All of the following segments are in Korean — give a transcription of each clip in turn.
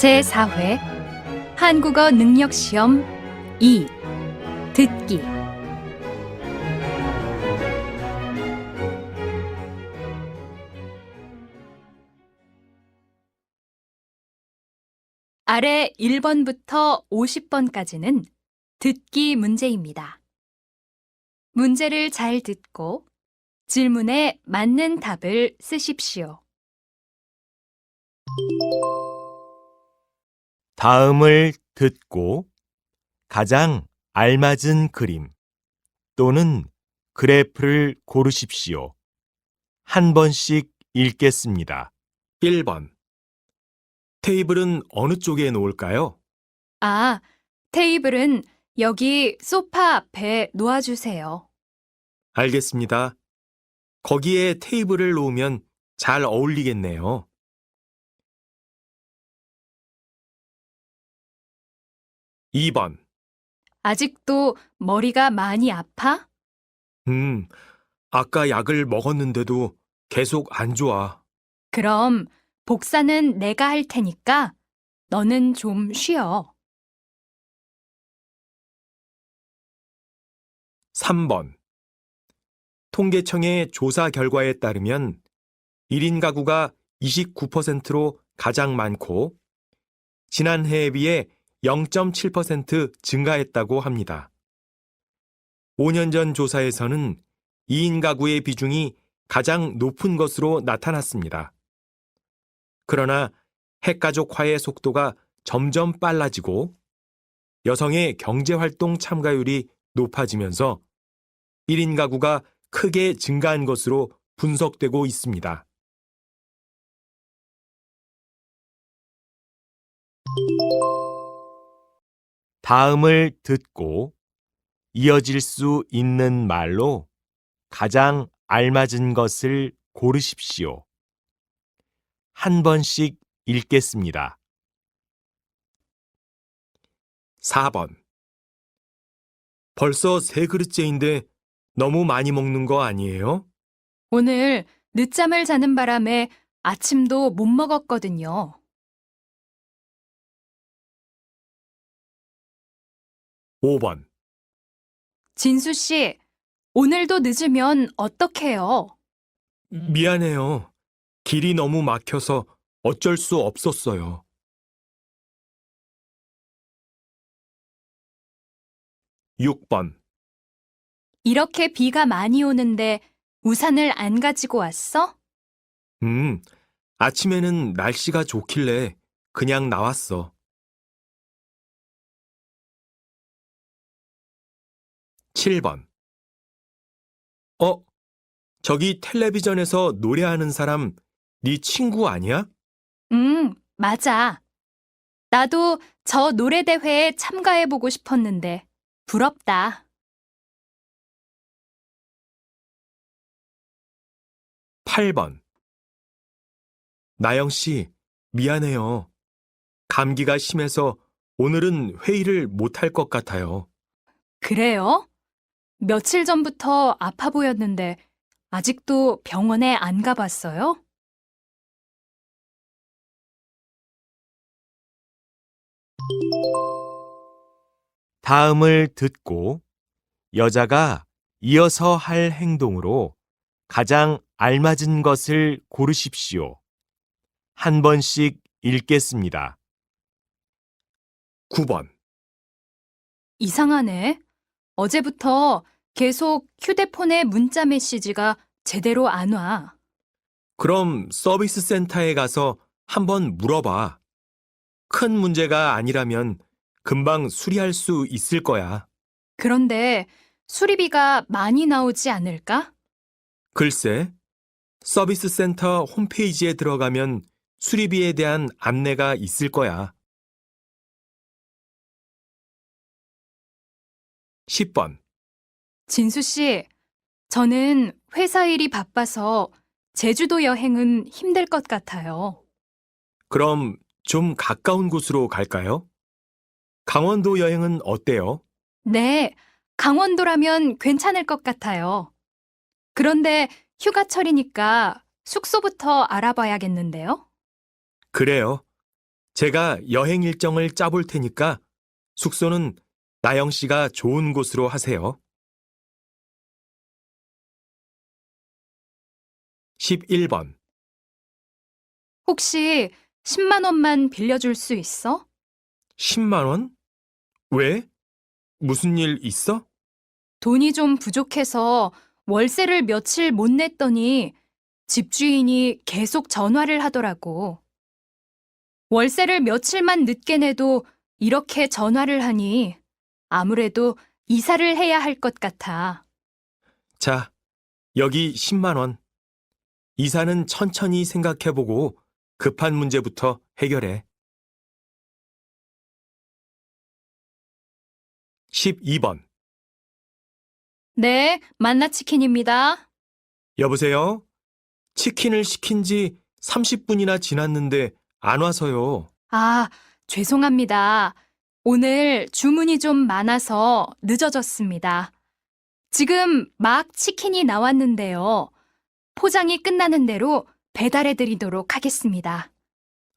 제4회 한국어 능력시험 2 듣기 아래 1번부터 50번까지는 듣기 문제입니다. 문제를 잘 듣고 질문에 맞는 답을 쓰십시오. 다음을 듣고 가장 알맞은 그림 또는 그래프를 고르십시오. 한 번씩 읽겠습니다. 1번. 테이블은 어느 쪽에 놓을까요? 테이블은 여기 소파 앞에 놓아주세요. 알겠습니다. 거기에 테이블을 놓으면 잘 어울리겠네요. 2번. 아직도 머리가 많이 아파? 아까 약을 먹었는데도 계속 안 좋아. 그럼 복사는 내가 할 테니까 너는 좀 쉬어. 3번. 통계청의 조사 결과에 따르면 1인 가구가 29%로 가장 많고 지난해에 비해 0.7% 증가했다고 합니다. 5년 전 조사에서는 2인 가구의 비중이 가장 높은 것으로 나타났습니다. 그러나 핵가족화의 속도가 점점 빨라지고 여성의 경제활동 참가율이 높아지면서 1인 가구가 크게 증가한 것으로 분석되고 있습니다. 다음을 듣고 이어질 수 있는 말로 가장 알맞은 것을 고르십시오. 한 번씩 읽겠습니다. 4번. 벌써 3그릇째인데 너무 많이 먹는 거 아니에요? 오늘 늦잠을 자는 바람에 아침도 못 먹었거든요. 5번. 진수 씨, 오늘도 늦으면 어떡해요? 미안해요. 길이 너무 막혀서 어쩔 수 없었어요. 6번. 이렇게 비가 많이 오는데 우산을 안 가지고 왔어? 아침에는 날씨가 좋길래 그냥 나왔어. 7번. 저기 텔레비전에서 노래하는 사람 네 친구 아니야? 맞아. 나도 저 노래대회에 참가해보고 싶었는데 부럽다. 8번. 나영 씨, 미안해요. 감기가 심해서 오늘은 회의를 못할 것 같아요. 그래요? 며칠 전부터 아파 보였는데 아직도 병원에 안 가봤어요? 다음을 듣고 여자가 이어서 할 행동으로 가장 알맞은 것을 고르십시오. 한 번씩 읽겠습니다. 9번. 이상하네. 어제부터 계속 휴대폰에 문자 메시지가 제대로 안 와. 그럼 서비스 센터에 가서 한번 물어봐. 큰 문제가 아니라면 금방 수리할 수 있을 거야. 그런데 수리비가 많이 나오지 않을까? 글쎄, 서비스 센터 홈페이지에 들어가면 수리비에 대한 안내가 있을 거야. 10번. 진수 씨, 저는 회사 일이 바빠서 제주도 여행은 힘들 것 같아요. 그럼 좀 가까운 곳으로 갈까요? 강원도 여행은 어때요? 네, 강원도라면 괜찮을 것 같아요. 그런데 휴가철이니까 숙소부터 알아봐야겠는데요? 그래요. 제가 여행 일정을 짜볼 테니까 숙소는 나영 씨가 좋은 곳으로 하세요. 11번. 혹시 10만 원만 빌려줄 수 있어? 10만 원? 왜? 무슨 일 있어? 돈이 좀 부족해서 월세를 며칠 못 냈더니 집주인이 계속 전화를 하더라고. 월세를 며칠만 늦게 내도 이렇게 전화를 하니 아무래도 이사를 해야 할 것 같아. 자, 여기 10만 원. 이사는 천천히 생각해보고 급한 문제부터 해결해. 12번. 네, 만나치킨입니다. 여보세요? 치킨을 시킨 지 30분이나 지났는데 안 와서요. 아, 죄송합니다. 오늘 주문이 좀 많아서 늦어졌습니다. 지금 막 치킨이 나왔는데요. 포장이 끝나는 대로 배달해 드리도록 하겠습니다.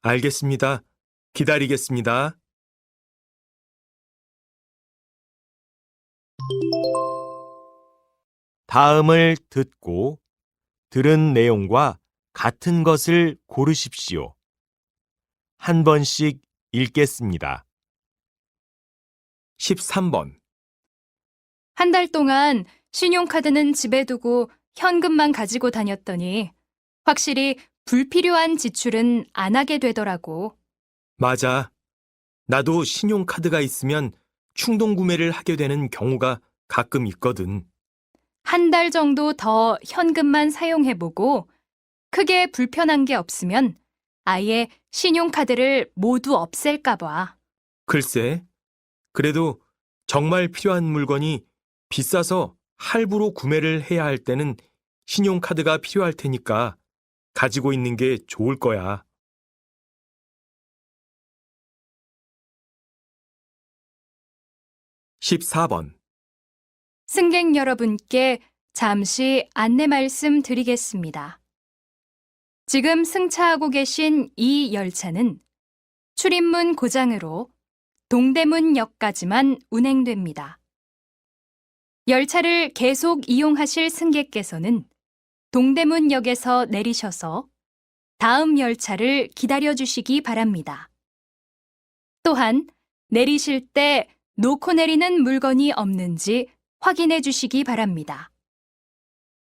알겠습니다. 기다리겠습니다. 다음을 듣고 들은 내용과 같은 것을 고르십시오. 한 번씩 읽겠습니다. 13번. 한 달 동안 신용카드는 집에 두고 현금만 가지고 다녔더니 확실히 불필요한 지출은 안 하게 되더라고. 맞아. 나도 신용카드가 있으면 충동 구매를 하게 되는 경우가 가끔 있거든. 한 달 정도 더 현금만 사용해보고 크게 불편한 게 없으면 아예 신용카드를 모두 없앨까 봐. 글쎄, 그래도 정말 필요한 물건이 비싸서 할부로 구매를 해야 할 때는 신용카드가 필요할 테니까 가지고 있는 게 좋을 거야. 14번. 승객 여러분께 잠시 안내 말씀 드리겠습니다. 지금 승차하고 계신 이 열차는 출입문 고장으로 동대문역까지만 운행됩니다. 열차를 계속 이용하실 승객께서는 동대문역에서 내리셔서 다음 열차를 기다려 주시기 바랍니다. 또한 내리실 때 놓고 내리는 물건이 없는지 확인해 주시기 바랍니다.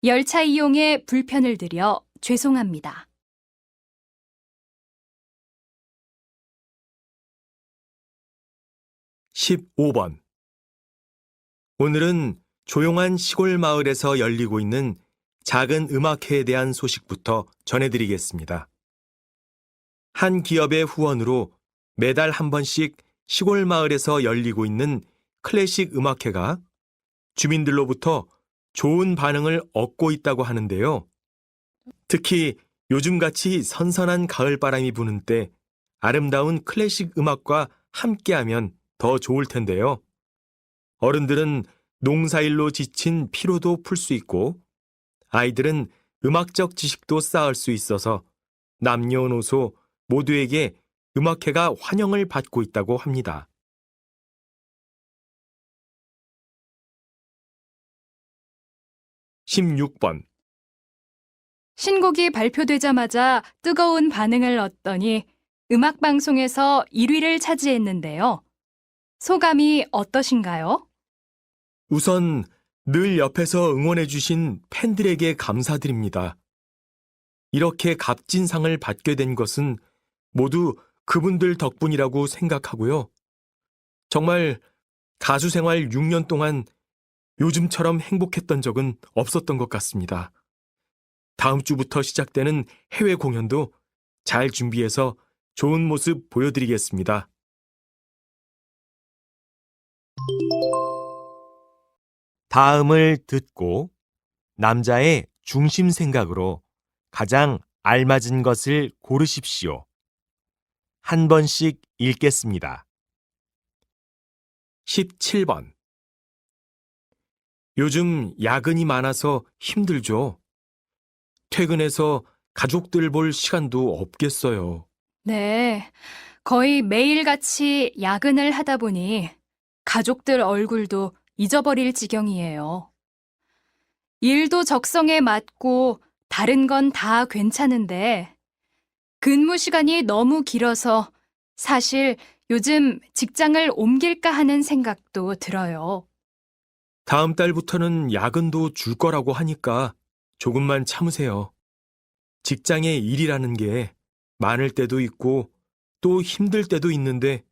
열차 이용에 불편을 드려 죄송합니다. 15번. 오늘은 조용한 시골 마을에서 열리고 있는 작은 음악회에 대한 소식부터 전해드리겠습니다. 한 기업의 후원으로 매달 한 번씩 시골 마을에서 열리고 있는 클래식 음악회가 주민들로부터 좋은 반응을 얻고 있다고 하는데요. 특히 요즘같이 선선한 가을바람이 부는 때 아름다운 클래식 음악과 함께하면 더 좋을 텐데요. 어른들은 농사일로 지친 피로도 풀 수 있고 아이들은 음악적 지식도 쌓을 수 있어서 남녀노소 모두에게 음악회가 환영을 받고 있다고 합니다. 16번. 신곡이 발표되자마자 뜨거운 반응을 얻더니 음악방송에서 1위를 차지했는데요. 소감이 어떠신가요? 우선 늘 옆에서 응원해주신 팬들에게 감사드립니다. 이렇게 값진 상을 받게 된 것은 모두 그분들 덕분이라고 생각하고요. 정말 가수 생활 6년 동안 요즘처럼 행복했던 적은 없었던 것 같습니다. 다음 주부터 시작되는 해외 공연도 잘 준비해서 좋은 모습 보여드리겠습니다. 다음을 듣고 남자의 중심 생각으로 가장 알맞은 것을 고르십시오. 한 번씩 읽겠습니다. 17번. 요즘 야근이 많아서 힘들죠. 퇴근해서 가족들 볼 시간도 없겠어요. 네, 거의 매일같이 야근을 하다 보니 가족들 얼굴도 잊어버릴 지경이에요. 일도 적성에 맞고 다른 건 다 괜찮은데 근무 시간이 너무 길어서 사실 요즘 직장을 옮길까 하는 생각도 들어요. 다음 달부터는 야근도 줄 거라고 하니까 조금만 참으세요. 직장의 일이라는 게 많을 때도 있고 또 힘들 때도 있는데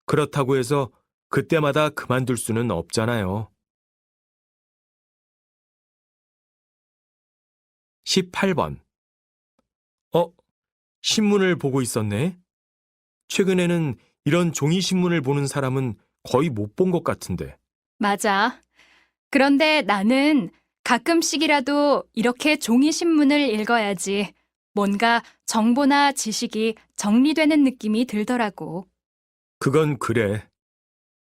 그렇다고 해서 그때마다 그만둘 수는 없잖아요. 18번. 신문을 보고 있었네. 최근에는 이런 종이 신문을 보는 사람은 거의 못 본 것 같은데. 맞아. 그런데 나는 가끔씩이라도 이렇게 종이 신문을 읽어야지 뭔가 정보나 지식이 정리되는 느낌이 들더라고. 그건 그래.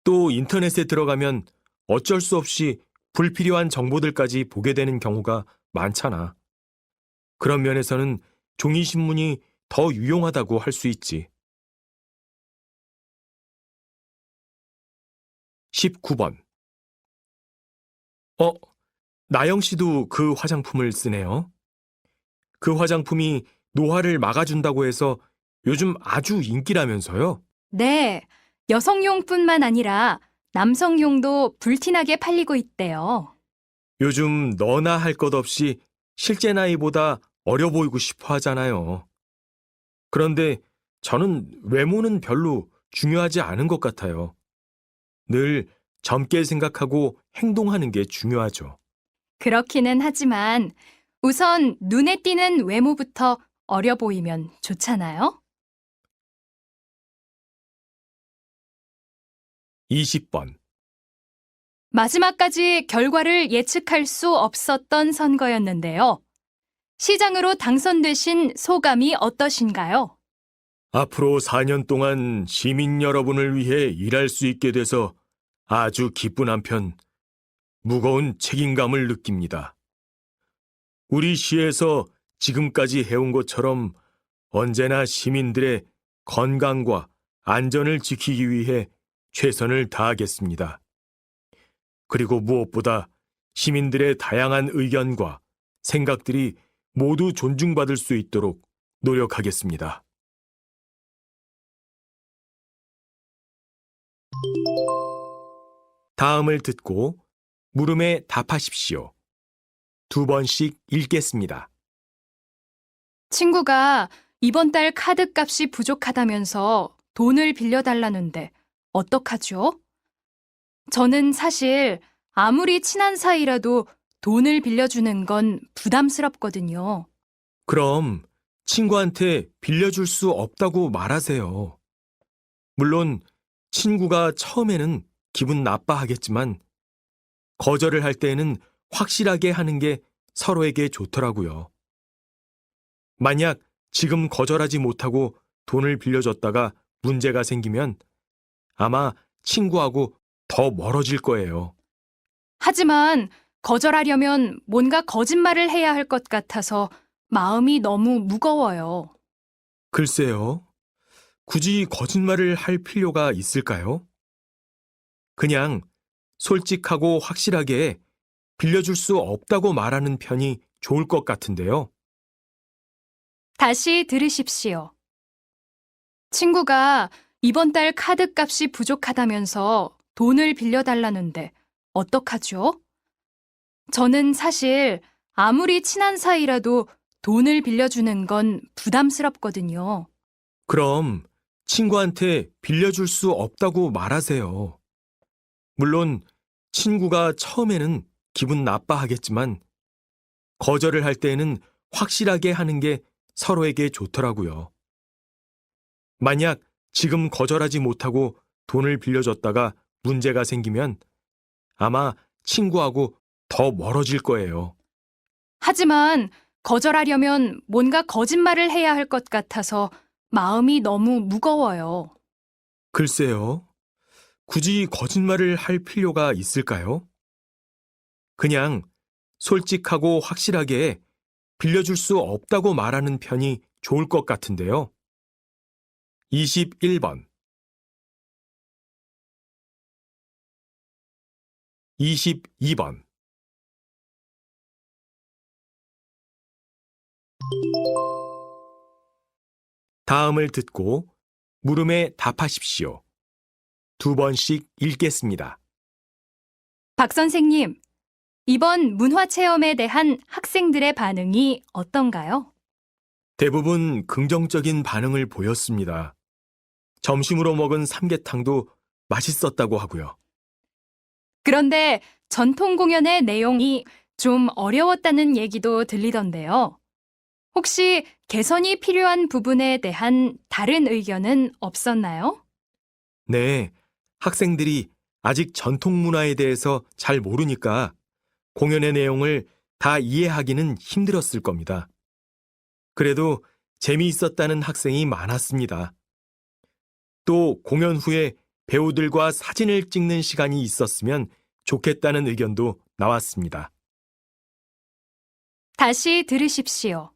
또 인터넷에 들어가면 어쩔 수 없이 불필요한 정보들까지 보게 되는 경우가 많잖아. 그런 면에서는 종이 신문이 더 유용하다고 할 수 있지. 19번. 어, 나영 씨도 그 화장품을 쓰네요. 그 화장품이 노화를 막아준다고 해서 요즘 아주 인기라면서요? 네, 여성용뿐만 아니라 남성용도 불티나게 팔리고 있대요. 요즘 너나 할 것 없이 실제 나이보다 어려 보이고 싶어 하잖아요. 그런데 저는 외모는 별로 중요하지 않은 것 같아요. 늘 젊게 생각하고 행동하는 게 중요하죠. 그렇기는 하지만 우선 눈에 띄는 외모부터 어려 보이면 좋잖아요? 20번. 마지막까지 결과를 예측할 수 없었던 선거였는데요. 시장으로 당선되신 소감이 어떠신가요? 앞으로 4년 동안 시민 여러분을 위해 일할 수 있게 돼서 아주 기쁜 한편 무거운 책임감을 느낍니다. 우리 시에서 지금까지 해온 것처럼 언제나 시민들의 건강과 안전을 지키기 위해 최선을 다하겠습니다. 그리고 무엇보다 시민들의 다양한 의견과 생각들이 모두 존중받을 수 있도록 노력하겠습니다. 다음을 듣고 물음에 답하십시오. 2번씩 읽겠습니다. 친구가 이번 달 카드 값이 부족하다면서 돈을 빌려달라는데 어떡하죠? 저는 사실 아무리 친한 사이라도 돈을 빌려주는 건 부담스럽거든요. 그럼 친구한테 빌려줄 수 없다고 말하세요. 물론 친구가 처음에는 기분 나빠하겠지만 거절을 할 때에는 확실하게 하는 게 서로에게 좋더라고요. 만약 지금 거절하지 못하고 돈을 빌려줬다가 문제가 생기면 아마 친구하고 더 멀어질 거예요. 하지만 거절하려면 뭔가 거짓말을 해야 할 것 같아서 마음이 너무 무거워요. 글쎄요. 굳이 거짓말을 할 필요가 있을까요? 그냥 솔직하고 확실하게 빌려줄 수 없다고 말하는 편이 좋을 것 같은데요. 다시 들으십시오. 친구가 이번 달 카드 값이 부족하다면서 돈을 빌려달라는데 어떡하죠? 저는 사실 아무리 친한 사이라도 돈을 빌려주는 건 부담스럽거든요. 그럼 친구한테 빌려줄 수 없다고 말하세요. 물론 친구가 처음에는 기분 나빠하겠지만 거절을 할 때에는 확실하게 하는 게 서로에게 좋더라고요. 만약 지금 거절하지 못하고 돈을 빌려줬다가 문제가 생기면 아마 친구하고 더 멀어질 거예요. 하지만 거절하려면 뭔가 거짓말을 해야 할 것 같아서 마음이 너무 무거워요. 글쎄요. 굳이 거짓말을 할 필요가 있을까요? 그냥 솔직하고 확실하게 빌려줄 수 없다고 말하는 편이 좋을 것 같은데요. 21번, 22번. 다음을 듣고 물음에 답하십시오. 2번씩 읽겠습니다. 박 선생님, 이번 문화체험에 대한 학생들의 반응이 어떤가요? 대부분 긍정적인 반응을 보였습니다. 점심으로 먹은 삼계탕도 맛있었다고 하고요. 그런데 전통 공연의 내용이 좀 어려웠다는 얘기도 들리던데요. 혹시 개선이 필요한 부분에 대한 다른 의견은 없었나요? 네, 학생들이 아직 전통 문화에 대해서 잘 모르니까 공연의 내용을 다 이해하기는 힘들었을 겁니다. 그래도 재미있었다는 학생이 많았습니다. 또 공연 후에 배우들과 사진을 찍는 시간이 있었으면 좋겠다는 의견도 나왔습니다. 다시 들으십시오.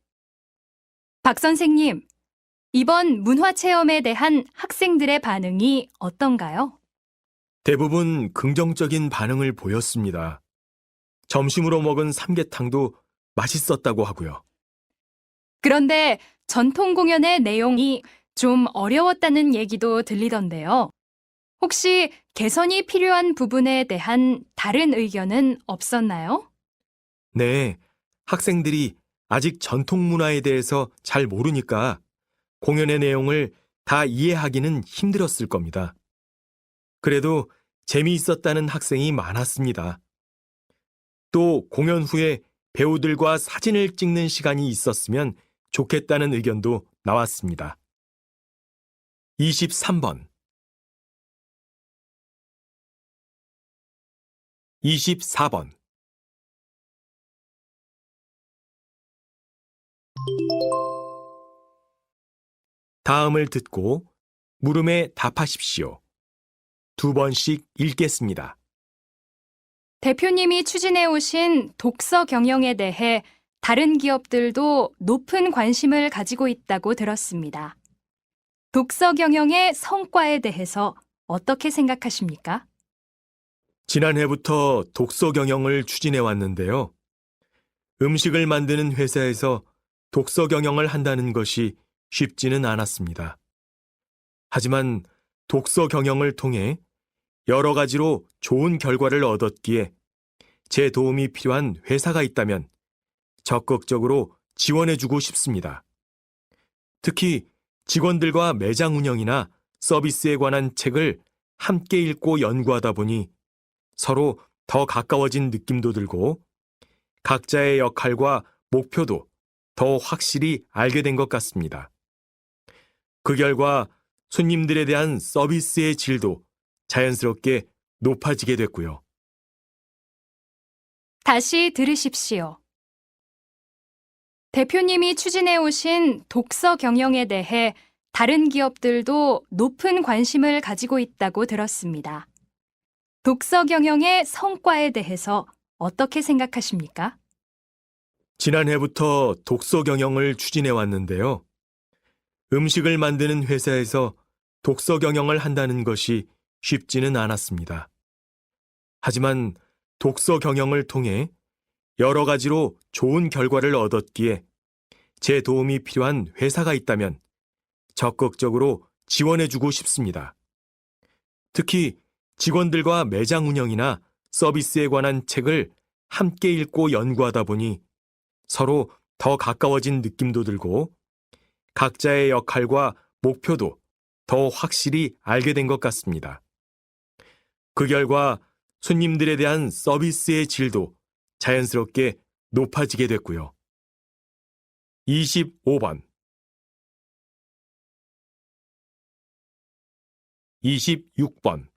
박 선생님, 이번 문화체험에 대한 학생들의 반응이 어떤가요? 대부분 긍정적인 반응을 보였습니다. 점심으로 먹은 삼계탕도 맛있었다고 하고요. 그런데 전통 공연의 내용이 좀 어려웠다는 얘기도 들리던데요. 혹시 개선이 필요한 부분에 대한 다른 의견은 없었나요? 네, 학생들이 아직 전통 문화에 대해서 잘 모르니까 공연의 내용을 다 이해하기는 힘들었을 겁니다. 그래도 재미있었다는 학생이 많았습니다. 또 공연 후에 배우들과 사진을 찍는 시간이 있었으면 좋겠다는 의견도 나왔습니다. 23번, 24번. 다음을 듣고 물음에 답하십시오. 2번씩 읽겠습니다. 대표님이 추진해 오신 독서 경영에 대해 다른 기업들도 높은 관심을 가지고 있다고 들었습니다. 독서 경영의 성과에 대해서 어떻게 생각하십니까? 지난해부터 독서 경영을 추진해 왔는데요. 음식을 만드는 회사에서 독서 경영을 한다는 것이 쉽지는 않았습니다. 하지만 독서 경영을 통해 여러 가지로 좋은 결과를 얻었기에 제 도움이 필요한 회사가 있다면 적극적으로 지원해주고 싶습니다. 특히 직원들과 매장 운영이나 서비스에 관한 책을 함께 읽고 연구하다 보니 서로 더 가까워진 느낌도 들고 각자의 역할과 목표도 더 확실히 알게 된 것 같습니다. 그 결과 손님들에 대한 서비스의 질도 자연스럽게 높아지게 됐고요. 다시 들으십시오. 대표님이 추진해 오신 독서 경영에 대해 다른 기업들도 높은 관심을 가지고 있다고 들었습니다. 독서 경영의 성과에 대해서 어떻게 생각하십니까? 지난해부터 독서 경영을 추진해 왔는데요. 음식을 만드는 회사에서 독서 경영을 한다는 것이 쉽지는 않았습니다. 하지만 독서 경영을 통해 여러 가지로 좋은 결과를 얻었기에 제 도움이 필요한 회사가 있다면 적극적으로 지원해주고 싶습니다. 특히 직원들과 매장 운영이나 서비스에 관한 책을 함께 읽고 연구하다 보니 서로 더 가까워진 느낌도 들고 각자의 역할과 목표도 더 확실히 알게 된 것 같습니다. 그 결과 손님들에 대한 서비스의 질도 자연스럽게 높아지게 됐고요. 25번, 26번.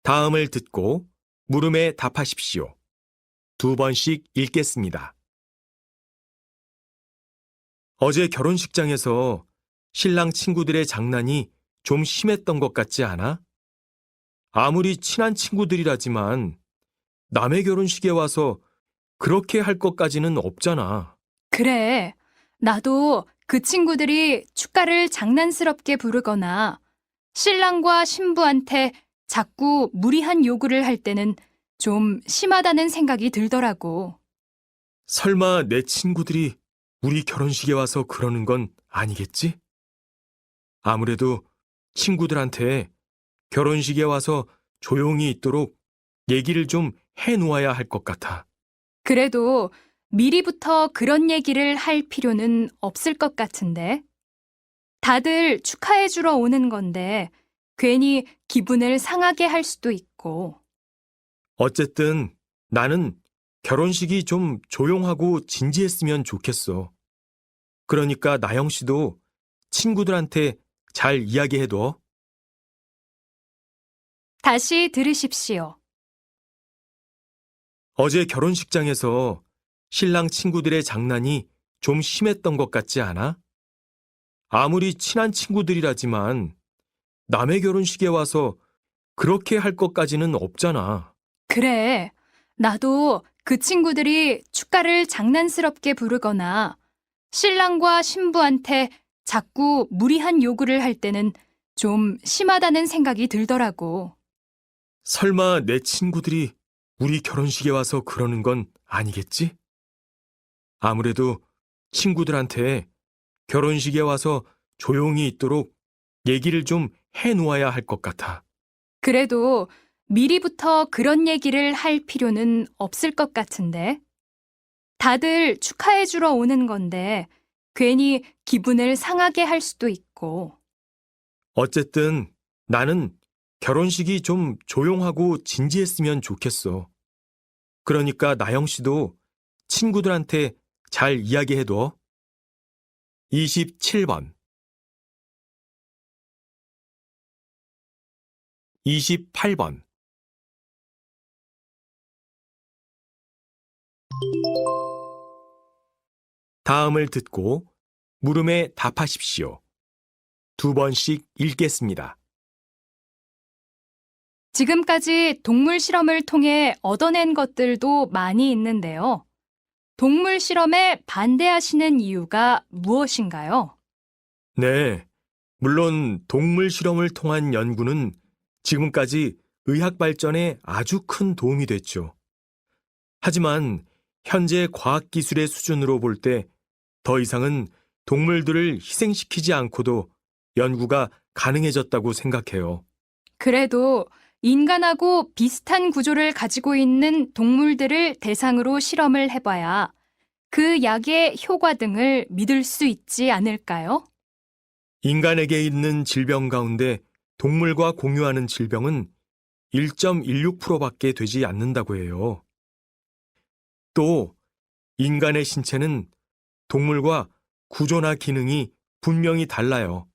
다음을 듣고 물음에 답하십시오. 2번씩 읽겠습니다. 어제 결혼식장에서 신랑 친구들의 장난이 좀 심했던 것 같지 않아? 아무리 친한 친구들이라지만 남의 결혼식에 와서 그렇게 할 것까지는 없잖아. 그래. 나도 그 친구들이 축가를 장난스럽게 부르거나 신랑과 신부한테 자꾸 무리한 요구를 할 때는 좀 심하다는 생각이 들더라고. 설마 내 친구들이 우리 결혼식에 와서 그러는 건 아니겠지? 아무래도 친구들한테 결혼식에 와서 조용히 있도록 얘기를 좀 해놓아야 할 것 같아. 그래도 미리부터 그런 얘기를 할 필요는 없을 것 같은데. 다들 축하해주러 오는 건데 괜히 기분을 상하게 할 수도 있고. 어쨌든 나는 결혼식이 좀 조용하고 진지했으면 좋겠어. 그러니까 나영 씨도 친구들한테 잘 이야기해둬. 다시 들으십시오. 어제 결혼식장에서 신랑 친구들의 장난이 좀 심했던 것 같지 않아? 아무리 친한 친구들이라지만 남의 결혼식에 와서 그렇게 할 것까지는 없잖아. 그래. 나도 그 친구들이 축가를 장난스럽게 부르거나 신랑과 신부한테 자꾸 무리한 요구를 할 때는 좀 심하다는 생각이 들더라고. 설마 내 친구들이 우리 결혼식에 와서 그러는 건 아니겠지? 아무래도 친구들한테 결혼식에 와서 조용히 있도록 얘기를 좀 해놓아야 할 것 같아. 그래도 미리부터 그런 얘기를 할 필요는 없을 것 같은데. 다들 축하해주러 오는 건데 괜히 기분을 상하게 할 수도 있고. 어쨌든 나는 결혼식이 좀 조용하고 진지했으면 좋겠어. 그러니까 나영 씨도 친구들한테 잘 이야기해둬. 27번, 28번. 다음을 듣고 물음에 답하십시오. 두 번씩 읽겠습니다. 지금까지 동물 실험을 통해 얻어낸 것들도 많이 있는데요. 동물 실험에 반대하시는 이유가 무엇인가요? 네, 물론 동물 실험을 통한 연구는 지금까지 의학 발전에 아주 큰 도움이 됐죠. 하지만 현재 과학기술의 수준으로 볼 때 더 이상은 동물들을 희생시키지 않고도 연구가 가능해졌다고 생각해요. 그래도 인간하고 비슷한 구조를 가지고 있는 동물들을 대상으로 실험을 해봐야 그 약의 효과 등을 믿을 수 있지 않을까요? 인간에게 있는 질병 가운데 동물과 공유하는 질병은 1.16%밖에 되지 않는다고 해요. 또 인간의 신체는 동물과 구조나 기능이 분명히 달라요.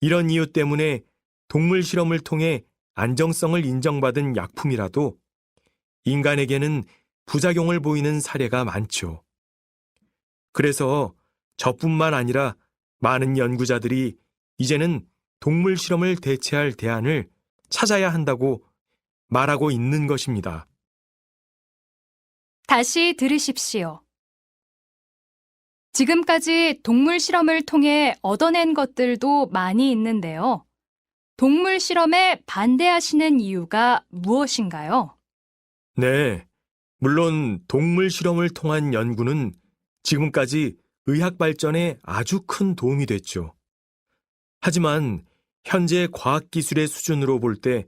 이런 이유 때문에 동물 실험을 통해 안정성을 인정받은 약품이라도 인간에게는 부작용을 보이는 사례가 많죠. 그래서 저뿐만 아니라 많은 연구자들이 이제는 동물 실험을 대체할 대안을 찾아야 한다고 말하고 있는 것입니다. 다시 들으십시오. 지금까지 동물 실험을 통해 얻어낸 것들도 많이 있는데요. 동물 실험에 반대하시는 이유가 무엇인가요? 네, 물론 동물 실험을 통한 연구는 지금까지 의학 발전에 아주 큰 도움이 됐죠. 하지만 현재 과학기술의 수준으로 볼 때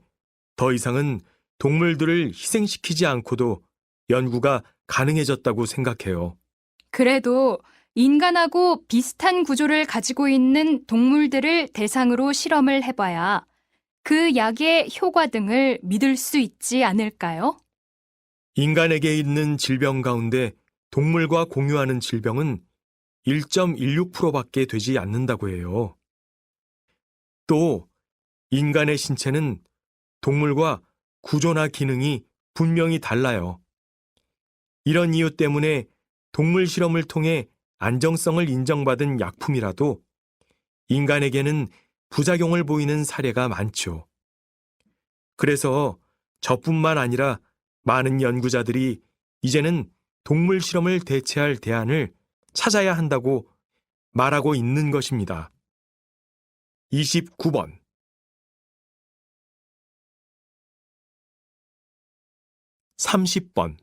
더 이상은 동물들을 희생시키지 않고도 연구가 가능해졌다고 생각해요. 그래도 인간하고 비슷한 구조를 가지고 있는 동물들을 대상으로 실험을 해봐야 그 약의 효과 등을 믿을 수 있지 않을까요? 인간에게 있는 질병 가운데 동물과 공유하는 질병은 1.16%밖에 되지 않는다고 해요. 또 인간의 신체는 동물과 구조나 기능이 분명히 달라요. 이런 이유 때문에 동물 실험을 통해 안정성을 인정받은 약품이라도 인간에게는 부작용을 보이는 사례가 많죠. 그래서 저뿐만 아니라 많은 연구자들이 이제는 동물 실험을 대체할 대안을 찾아야 한다고 말하고 있는 것입니다. 29번. (30번)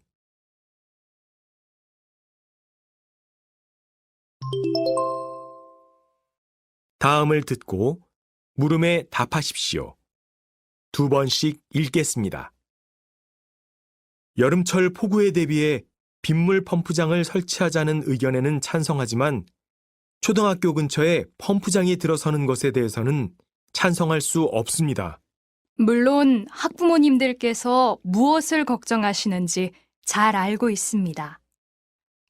다음을 듣고 물음에 답하십시오. 2번씩 읽겠습니다. 여름철 폭우에 대비해 빗물 펌프장을 설치하자는 의견에는 찬성하지만 초등학교 근처에 펌프장이 들어서는 것에 대해서는 찬성할 수 없습니다. 물론 학부모님들께서 무엇을 걱정하시는지 잘 알고 있습니다.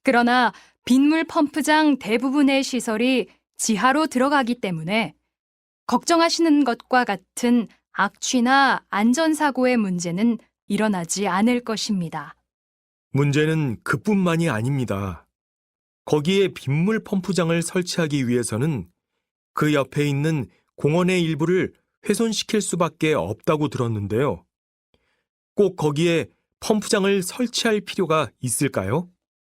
그러나 빗물 펌프장 대부분의 시설이 지하로 들어가기 때문에 걱정하시는 것과 같은 악취나 안전사고의 문제는 일어나지 않을 것입니다. 문제는 그뿐만이 아닙니다. 거기에 빗물 펌프장을 설치하기 위해서는 그 옆에 있는 공원의 일부를 훼손시킬 수밖에 없다고 들었는데요. 꼭 거기에 펌프장을 설치할 필요가 있을까요?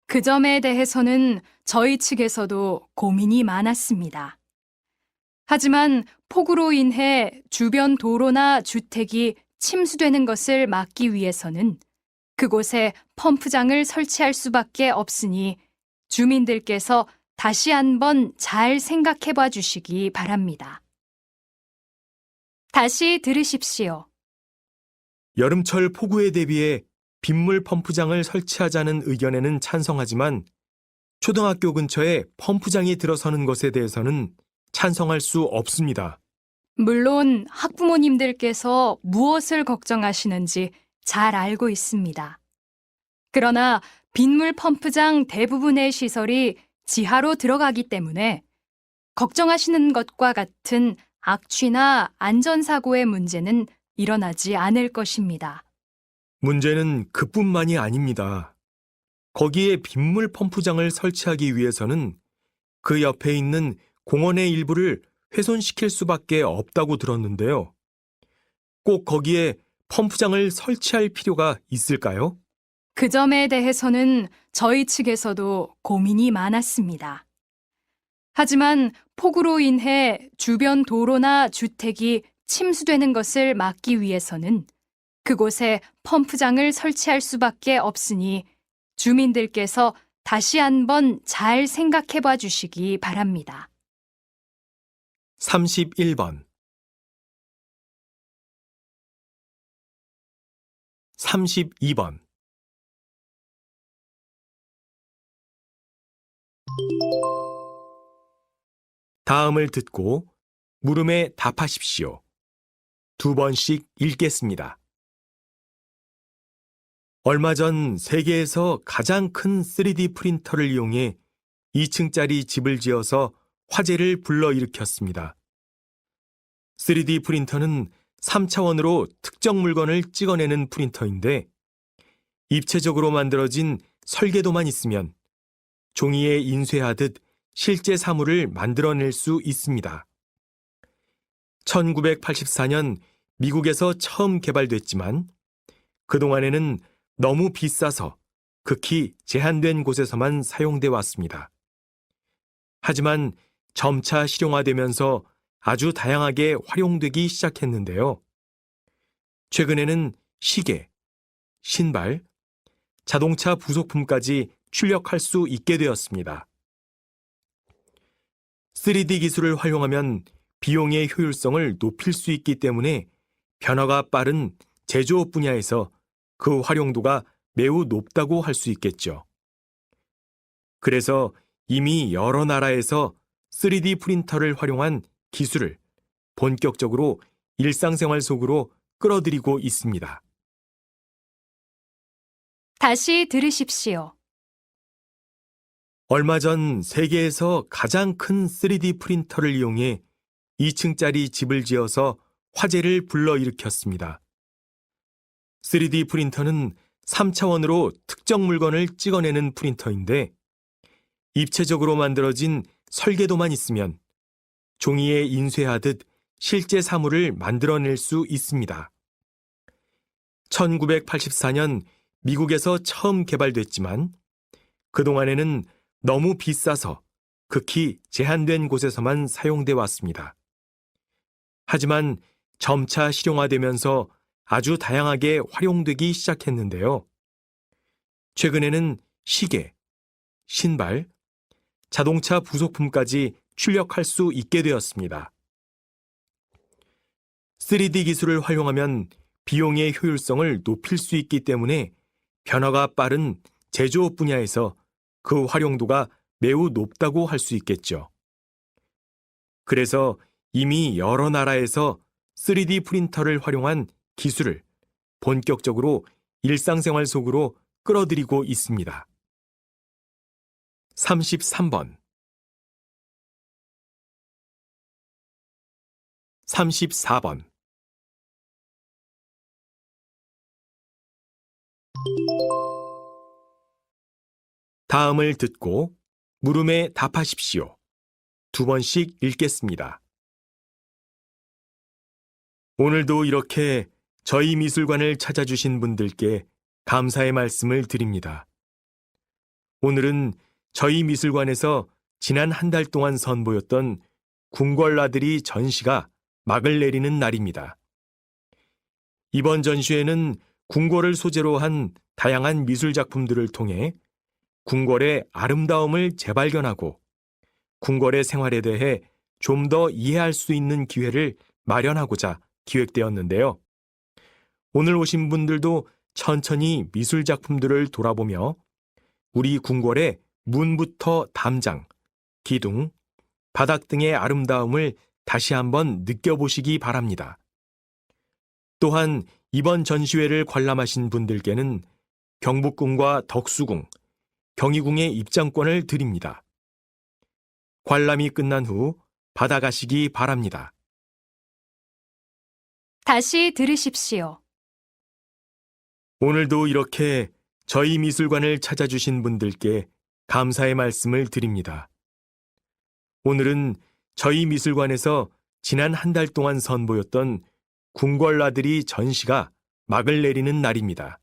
그 점에 대해서는 저희 측에서도 고민이 많았습니다. 하지만 폭우로 인해 주변 도로나 주택이 침수되는 것을 막기 위해서는 그곳에 펌프장을 설치할 수밖에 없으니 주민들께서 다시 한번 잘 생각해 봐 주시기 바랍니다. 다시 들으십시오. 여름철 폭우에 대비해 빗물 펌프장을 설치하자는 의견에는 찬성하지만 초등학교 근처에 펌프장이 들어서는 것에 대해서는 찬성할 수 없습니다. 물론 학부모님들께서 무엇을 걱정하시는지 잘 알고 있습니다. 그러나 빗물 펌프장 대부분의 시설이 지하로 들어가기 때문에 걱정하시는 것과 같은 악취나 안전사고의 문제는 일어나지 않을 것입니다. 문제는 그뿐만이 아닙니다. 거기에 빗물 펌프장을 설치하기 위해서는 그 옆에 있는 공원의 일부를 훼손시킬 수밖에 없다고 들었는데요. 꼭 거기에 펌프장을 설치할 필요가 있을까요? 그 점에 대해서는 저희 측에서도 고민이 많았습니다. 하지만 폭우로 인해 주변 도로나 주택이 침수되는 것을 막기 위해서는 그곳에 펌프장을 설치할 수밖에 없으니 주민들께서 다시 한번 잘 생각해 봐 주시기 바랍니다. 31번 32번 다음을 듣고 물음에 답하십시오. 2번씩 읽겠습니다. 얼마 전 세계에서 가장 큰 3D 프린터를 이용해 2층짜리 집을 지어서 화제를 불러일으켰습니다. 3D 프린터는 3차원으로 특정 물건을 찍어내는 프린터인데 입체적으로 만들어진 설계도만 있으면 종이에 인쇄하듯 실제 사물을 만들어낼 수 있습니다. 1984년 미국에서 처음 개발됐지만 그동안에는 너무 비싸서 극히 제한된 곳에서만 사용돼 왔습니다. 하지만 점차 실용화되면서 아주 다양하게 활용되기 시작했는데요. 최근에는 시계, 신발, 자동차 부속품까지 출력할 수 있게 되었습니다. 3D 기술을 활용하면 비용의 효율성을 높일 수 있기 때문에 변화가 빠른 제조업 분야에서 그 활용도가 매우 높다고 할 수 있겠죠. 그래서 이미 여러 나라에서 3D 프린터를 활용한 기술을 본격적으로 일상생활 속으로 끌어들이고 있습니다. 다시 들으십시오. 얼마 전 세계에서 가장 큰 3D 프린터를 이용해 2층짜리 집을 지어서 화제를 불러일으켰습니다. 3D 프린터는 3차원으로 특정 물건을 찍어내는 프린터인데 입체적으로 만들어진 설계도만 있으면 종이에 인쇄하듯 실제 사물을 만들어낼 수 있습니다. 1984년 미국에서 처음 개발됐지만 그동안에는 너무 비싸서 극히 제한된 곳에서만 사용돼 왔습니다. 하지만 점차 실용화되면서 아주 다양하게 활용되기 시작했는데요. 최근에는 시계, 신발, 자동차 부속품까지 출력할 수 있게 되었습니다. 3D 기술을 활용하면 비용의 효율성을 높일 수 있기 때문에 변화가 빠른 제조업 분야에서 그 활용도가 매우 높다고 할 수 있겠죠. 그래서 이미 여러 나라에서 3D 프린터를 활용한 기술을 본격적으로 일상생활 속으로 끌어들이고 있습니다. 33번 34번 다음을 듣고 물음에 답하십시오. 2번씩 읽겠습니다. 오늘도 이렇게 저희 미술관을 찾아주신 분들께 감사의 말씀을 드립니다. 오늘은 저희 미술관에서 지난 한 달 동안 선보였던 궁궐나들이 전시가 막을 내리는 날입니다. 이번 전시회는 궁궐을 소재로 한 다양한 미술 작품들을 통해 궁궐의 아름다움을 재발견하고 궁궐의 생활에 대해 좀 더 이해할 수 있는 기회를 마련하고자 기획되었는데요. 오늘 오신 분들도 천천히 미술 작품들을 돌아보며 우리 궁궐의 문부터 담장, 기둥, 바닥 등의 아름다움을 다시 한번 느껴보시기 바랍니다. 또한 이번 전시회를 관람하신 분들께는 경복궁과 덕수궁, 경희궁의 입장권을 드립니다. 관람이 끝난 후 받아가시기 바랍니다. 다시 들으십시오. 오늘도 이렇게 저희 미술관을 찾아주신 분들께 감사의 말씀을 드립니다. 오늘은 저희 미술관에서 지난 한 달 동안 선보였던 궁궐나들이 전시가 막을 내리는 날입니다.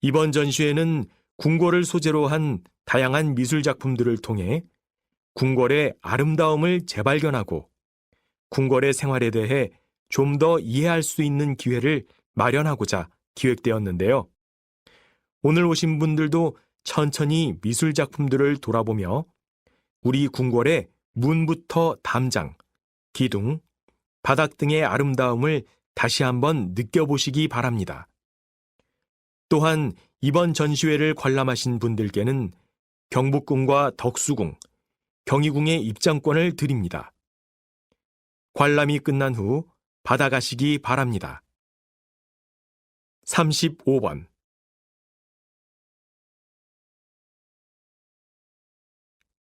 이번 전시회는 궁궐을 소재로 한 다양한 미술 작품들을 통해 궁궐의 아름다움을 재발견하고 궁궐의 생활에 대해 좀 더 이해할 수 있는 기회를 마련하고자 기획되었는데요. 오늘 오신 분들도 천천히 미술 작품들을 돌아보며 우리 궁궐의 문부터 담장, 기둥, 바닥 등의 아름다움을 다시 한번 느껴보시기 바랍니다. 또한 이번 전시회를 관람하신 분들께는 경복궁과 덕수궁, 경희궁의 입장권을 드립니다. 관람이 끝난 후 받아가시기 바랍니다. 35번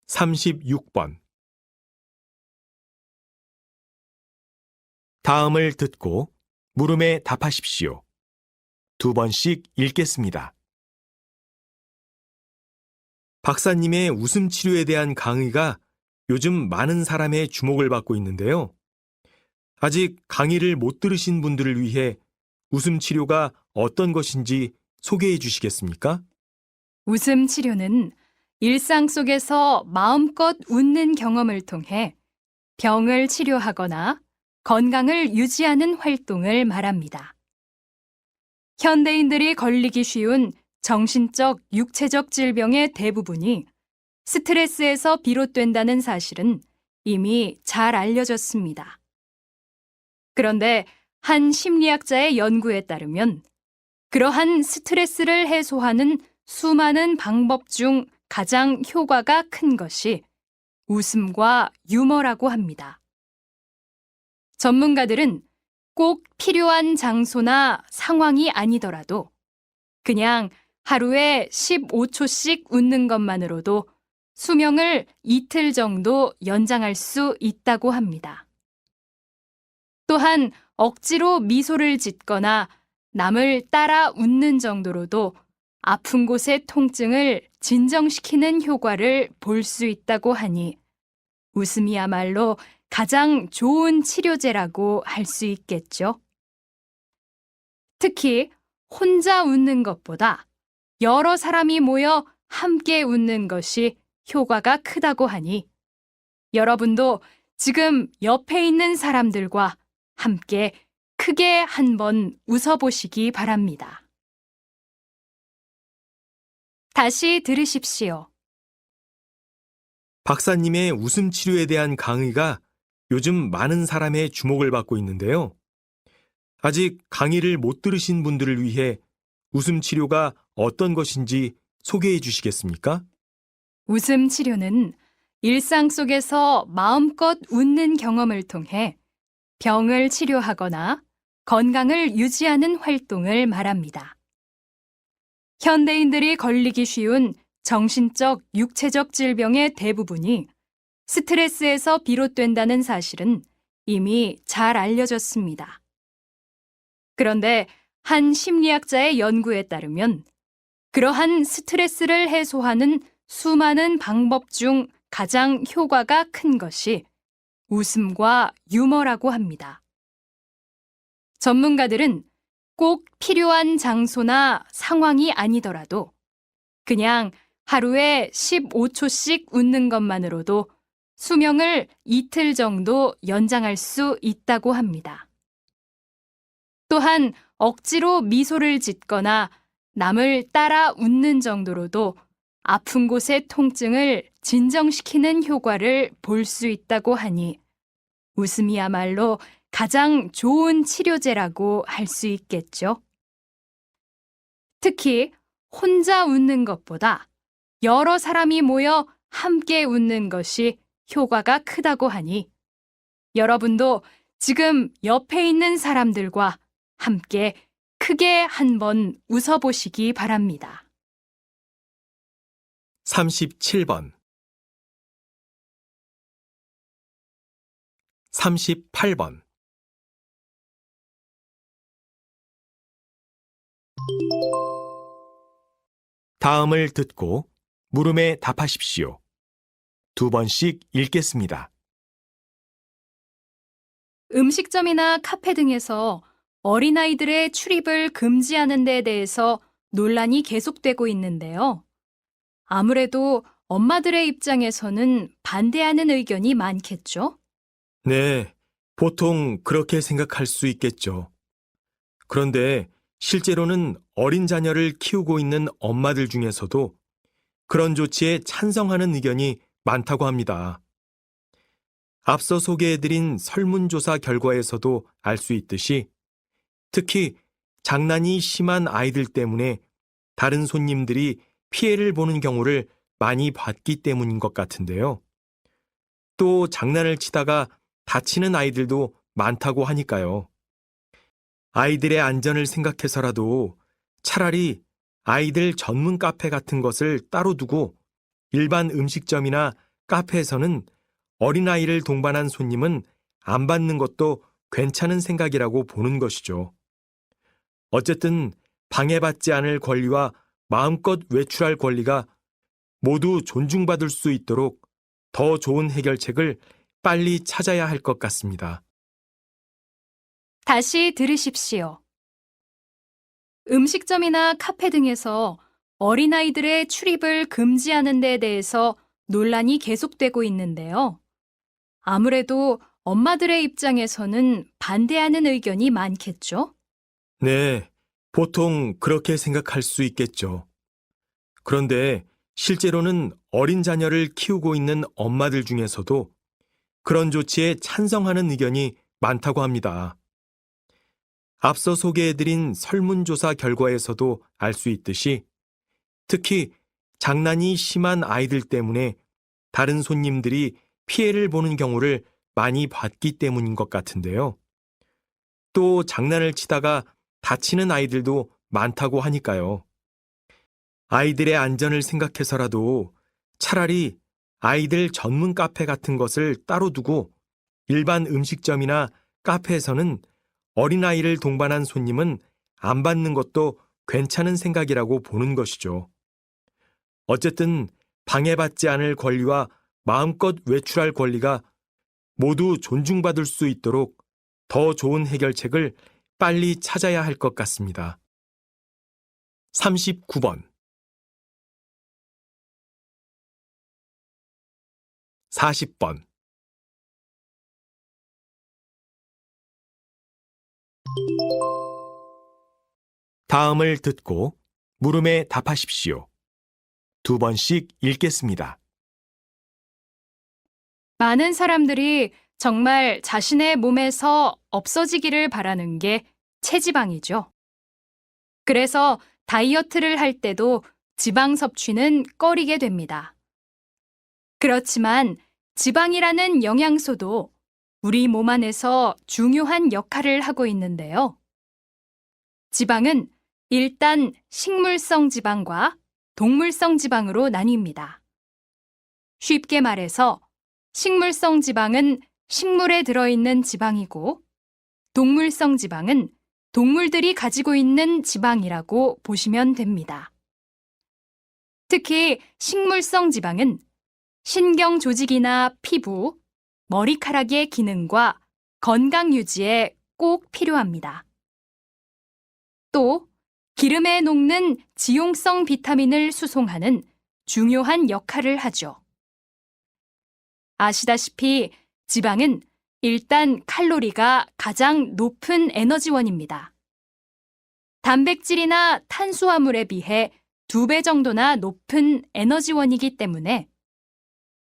36번 다음을 듣고 물음에 답하십시오. 2번씩 읽겠습니다. 박사님의 웃음 치료에 대한 강의가 요즘 많은 사람의 주목을 받고 있는데요. 아직 강의를 못 들으신 분들을 위해 웃음 치료가 어떤 것인지 소개해 주시겠습니까? 웃음 치료는 일상 속에서 마음껏 웃는 경험을 통해 병을 치료하거나 건강을 유지하는 활동을 말합니다. 현대인들이 걸리기 쉬운 정신적, 육체적 질병의 대부분이 스트레스에서 비롯된다는 사실은 이미 잘 알려졌습니다. 그런데 한 심리학자의 연구에 따르면 그러한 스트레스를 해소하는 수많은 방법 중 가장 효과가 큰 것이 웃음과 유머라고 합니다. 전문가들은 꼭 필요한 장소나 상황이 아니더라도 그냥 하루에 15초씩 웃는 것만으로도 수명을 이틀 정도 연장할 수 있다고 합니다. 또한 억지로 미소를 짓거나 남을 따라 웃는 정도로도 아픈 곳의 통증을 진정시키는 효과를 볼 수 있다고 하니 웃음이야말로 가장 좋은 치료제라고 할 수 있겠죠. 특히 혼자 웃는 것보다 여러 사람이 모여 함께 웃는 것이 효과가 크다고 하니 여러분도 지금 옆에 있는 사람들과 함께 크게 한번 웃어보시기 바랍니다. 다시 들으십시오. 박사님의 웃음 치료에 대한 강의가 요즘 많은 사람의 주목을 받고 있는데요. 아직 강의를 못 들으신 분들을 위해 웃음 치료가 어떤 것인지 소개해 주시겠습니까? 웃음 치료는 일상 속에서 마음껏 웃는 경험을 통해 병을 치료하거나 건강을 유지하는 활동을 말합니다. 현대인들이 걸리기 쉬운 정신적, 육체적 질병의 대부분이 스트레스에서 비롯된다는 사실은 이미 잘 알려졌습니다. 그런데 한 심리학자의 연구에 따르면 그러한 스트레스를 해소하는 수많은 방법 중 가장 효과가 큰 것이 웃음과 유머라고 합니다. 전문가들은 꼭 필요한 장소나 상황이 아니더라도 그냥 하루에 15초씩 웃는 것만으로도 수명을 이틀 정도 연장할 수 있다고 합니다. 또한 억지로 미소를 짓거나 남을 따라 웃는 정도로도 아픈 곳의 통증을 진정시키는 효과를 볼 수 있다고 하니 웃음이야말로 가장 좋은 치료제라고 할 수 있겠죠. 특히 혼자 웃는 것보다 여러 사람이 모여 함께 웃는 것이 효과가 크다고 하니 여러분도 지금 옆에 있는 사람들과 함께 크게 한번 웃어보시기 바랍니다. 37번 38번 다음을 듣고 물음에 답하십시오. 2번씩 읽겠습니다. 음식점이나 카페 등에서 어린아이들의 출입을 금지하는 데 대해서 논란이 계속되고 있는데요. 아무래도 엄마들의 입장에서는 반대하는 의견이 많겠죠? 네, 보통 그렇게 생각할 수 있겠죠. 그런데 실제로는 어린 자녀를 키우고 있는 엄마들 중에서도 그런 조치에 찬성하는 의견이 많다고 합니다. 앞서 소개해드린 설문조사 결과에서도 알 수 있듯이 특히 장난이 심한 아이들 때문에 다른 손님들이 피해를 보는 경우를 많이 봤기 때문인 것 같은데요. 또 장난을 치다가 다치는 아이들도 많다고 하니까요. 아이들의 안전을 생각해서라도 차라리 아이들 전문 카페 같은 것을 따로 두고 일반 음식점이나 카페에서는 어린아이를 동반한 손님은 안 받는 것도 괜찮은 생각이라고 보는 것이죠. 어쨌든 방해받지 않을 권리와 마음껏 외출할 권리가 모두 존중받을 수 있도록 더 좋은 해결책을 빨리 찾아야 할 것 같습니다. 다시 들으십시오. 음식점이나 카페 등에서 어린아이들의 출입을 금지하는 데 대해서 논란이 계속되고 있는데요. 아무래도 엄마들의 입장에서는 반대하는 의견이 많겠죠? 네, 보통 그렇게 생각할 수 있겠죠. 그런데 실제로는 어린 자녀를 키우고 있는 엄마들 중에서도 그런 조치에 찬성하는 의견이 많다고 합니다. 앞서 소개해드린 설문조사 결과에서도 알 수 있듯이 특히 장난이 심한 아이들 때문에 다른 손님들이 피해를 보는 경우를 많이 봤기 때문인 것 같은데요. 또 장난을 치다가 다치는 아이들도 많다고 하니까요. 아이들의 안전을 생각해서라도 차라리 아이들 전문 카페 같은 것을 따로 두고 일반 음식점이나 카페에서는 어린아이를 동반한 손님은 안 받는 것도 괜찮은 생각이라고 보는 것이죠. 어쨌든 방해받지 않을 권리와 마음껏 외출할 권리가 모두 존중받을 수 있도록 더 좋은 해결책을 빨리 찾아야 할 것 같습니다. 39번, 40번. 다음을 듣고 물음에 답하십시오. 2번씩 읽겠습니다. 많은 사람들이 정말 자신의 몸에서 없어지기를 바라는 게 체지방이죠. 그래서 다이어트를 할 때도 지방 섭취는 꺼리게 됩니다. 그렇지만 지방이라는 영양소도 우리 몸 안에서 중요한 역할을 하고 있는데요. 지방은 일단 식물성 지방과 동물성 지방으로 나뉩니다. 쉽게 말해서 식물성 지방은 식물에 들어있는 지방이고 동물성 지방은 동물들이 가지고 있는 지방이라고 보시면 됩니다. 특히 식물성 지방은 신경 조직이나 피부, 머리카락의 기능과 건강 유지에 꼭 필요합니다. 또 기름에 녹는 지용성 비타민을 수송하는 중요한 역할을 하죠. 아시다시피 지방은 일단 칼로리가 가장 높은 에너지원입니다. 단백질이나 탄수화물에 비해 2배 정도나 높은 에너지원이기 때문에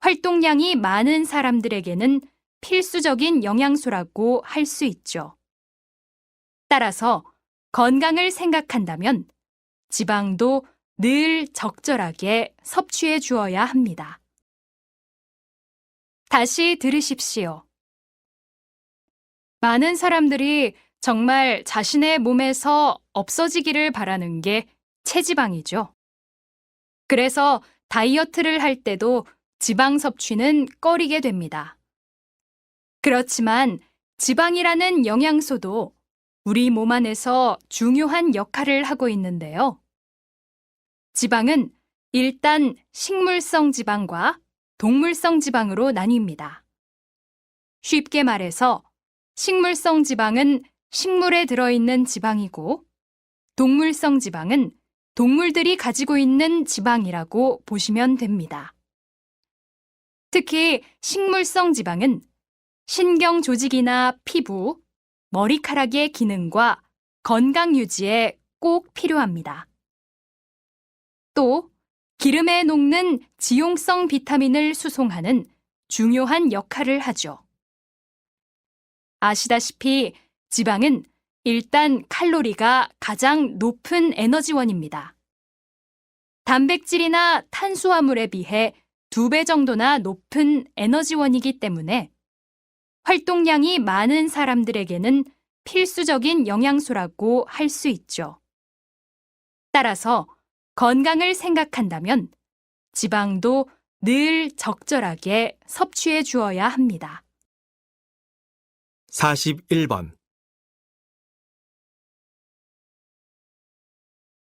활동량이 많은 사람들에게는 필수적인 영양소라고 할 수 있죠. 따라서 건강을 생각한다면 지방도 늘 적절하게 섭취해 주어야 합니다. 다시 들으십시오. 많은 사람들이 정말 자신의 몸에서 없어지기를 바라는 게 체지방이죠. 그래서 다이어트를 할 때도 지방 섭취는 꺼리게 됩니다. 그렇지만 지방이라는 영양소도 우리 몸 안에서 중요한 역할을 하고 있는데요. 지방은 일단 식물성 지방과 동물성 지방으로 나뉩니다. 쉽게 말해서 식물성 지방은 식물에 들어있는 지방이고 동물성 지방은 동물들이 가지고 있는 지방이라고 보시면 됩니다. 특히 식물성 지방은 신경 조직이나 피부, 머리카락의 기능과 건강 유지에 꼭 필요합니다. 또 기름에 녹는 지용성 비타민을 수송하는 중요한 역할을 하죠. 아시다시피 지방은 일단 칼로리가 가장 높은 에너지원입니다. 단백질이나 탄수화물에 비해 2배 정도나 높은 에너지원이기 때문에 활동량이 많은 사람들에게는 필수적인 영양소라고 할 수 있죠. 따라서 건강을 생각한다면 지방도 늘 적절하게 섭취해 주어야 합니다. 41번,